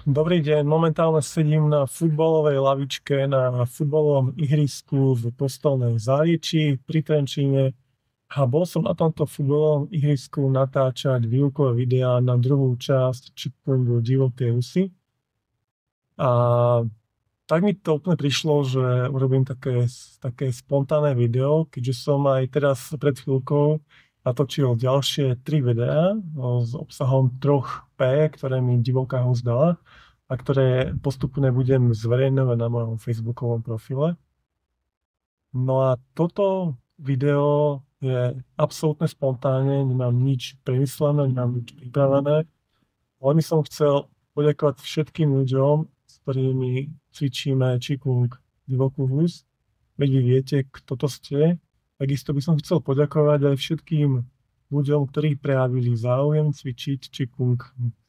Dobrý deň, momentálne sedím na futbalovej lavičke na futbalovom ihrisku v Kostolnej Záriči pri Trenčíne a bol som na tomto futbalovom ihrisku natáčať výukové videá na druhú časť Chipmungu Divoké husy. A tak mi to úplne prišlo, že urobím také spontánne video, keďže som aj teraz pred chvíľkou natočil ďalšie 3 videá s obsahom 3P, ktoré mi Divoká hus dala a ktoré postupne budem zverejňovať na mojom facebookovom profile. No a toto video je absolútne spontánne, nemám nič premyslené, nemám nič pripravené. Len som chcel poďakovať všetkým ľuďom, s ktorými cvičíme Qigong Divokú hus. Veď vy viete, kto to ste. Takisto by som chcel poďakovať aj všetkým ľuďom, ktorí prejavili záujem cvičiť Qigong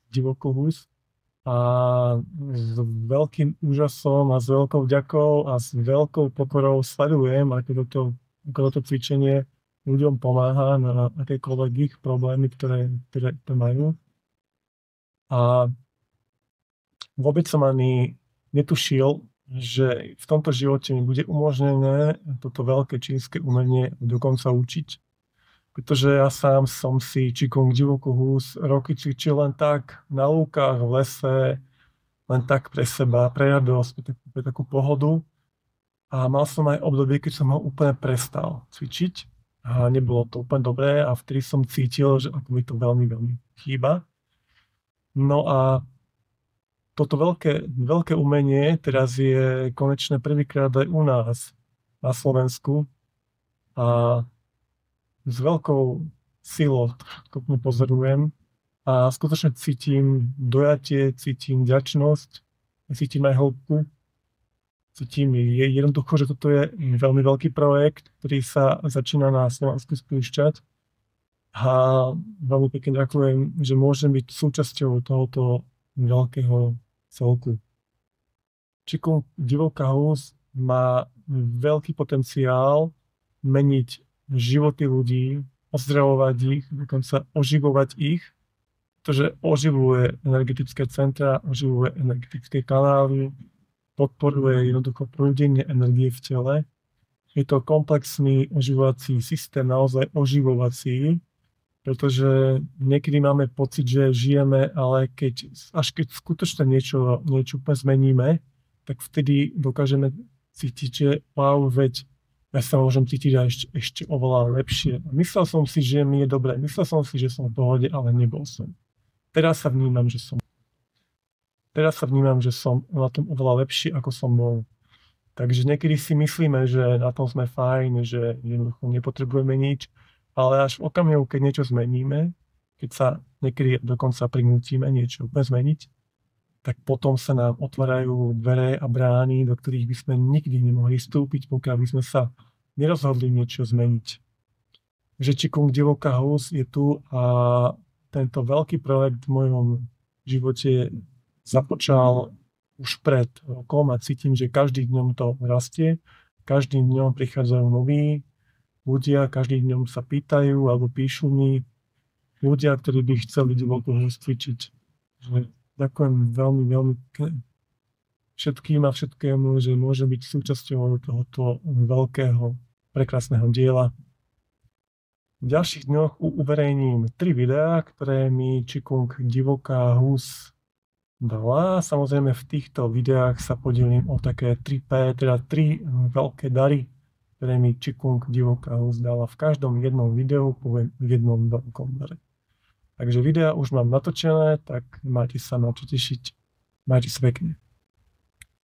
Divokú hus. A s veľkým úžasom a s veľkou vďakou a s veľkou pokorou sledujem, ako toto cvičenie ľuďom pomáha na akékoľvek ich problémy, ktoré majú. A vôbec som ani netušil, že v tomto živote mi bude umožnené toto veľké čínske umenie dokonca učiť. Pretože ja sám som si Qigong Divokú hus roky cvičil len tak na lúkach, v lese, len tak pre seba, pre radosť, pre takú pohodu. A mal som aj obdobie, keď som ho úplne prestal cvičiť. A nebolo to úplne dobré a vtedy som cítil, že ako mi to veľmi, veľmi chýba. No a toto veľké umenie teraz je konečne prvýkrát aj u nás na Slovensku. A s veľkou silou to pozorujem a skutočne cítim dojatie, cítim vďačnosť, cítim aj hĺbku. Cítim jednoducho, že toto je veľmi veľký projekt, ktorý sa začína na Slovensku spúšťať. A veľmi pekne ďakujem, že môžem byť súčasťou tohoto veľkého celku. Qigong Divoká hus má veľký potenciál meniť životy ľudí, ozdravovať ich, dokonca oživovať ich, pretože oživuje energetické centra, oživuje energetické kanály, podporuje jednoducho prúdenie energie v tele. Je to komplexný oživovací systém, naozaj oživovací, pretože niekedy máme pocit, že žijeme, ale až keď skutočne niečo úplne zmeníme, tak vtedy dokážeme cítiť, že wow, veď ja sa môžem cítiť aj ešte oveľa lepšie. Myslel som si, že mi je dobre, myslel som si, že som v pohode, ale nebol som. Teraz sa vnímam, že som na tom oveľa lepšie, ako som bol. Takže niekedy si myslíme, že na tom sme fajn, že jednoducho nepotrebujeme nič, ale až v okamihu, keď niečo zmeníme, keď sa niekedy dokonca prinútime niečo úplne zmeniť, tak potom sa nám otvárajú dvere a brány, do ktorých by sme nikdy nemohli vstúpiť, pokiaľ by sme sa nerozhodli niečo zmeniť. Že Qigong Divoká hus je tu a tento veľký projekt v mojom živote započal už pred rokom a cítim, že každým dňom to rastie, každým dňom prichádzajú noví ľudia, každým dňom sa pýtajú alebo píšu mi ľudia, ktorí by chceli Divokú hus cvičiť. Ďakujem veľmi, veľmi všetkým a všetkému, že môže byť súčasťou tohoto veľkého, prekrásneho diela. V ďalších dňoch uverejním 3 videá, ktoré mi Qigong Divoká hus dala. Samozrejme v týchto videách sa podelím o také 3P, teda 3 veľké dary, ktoré mi Qigong Divoká hus dala. V každom jednom videu poviem jednom veľkom dare. Takže videá už mám natočené, tak máte sa na čo tešiť. Majte sa pekne.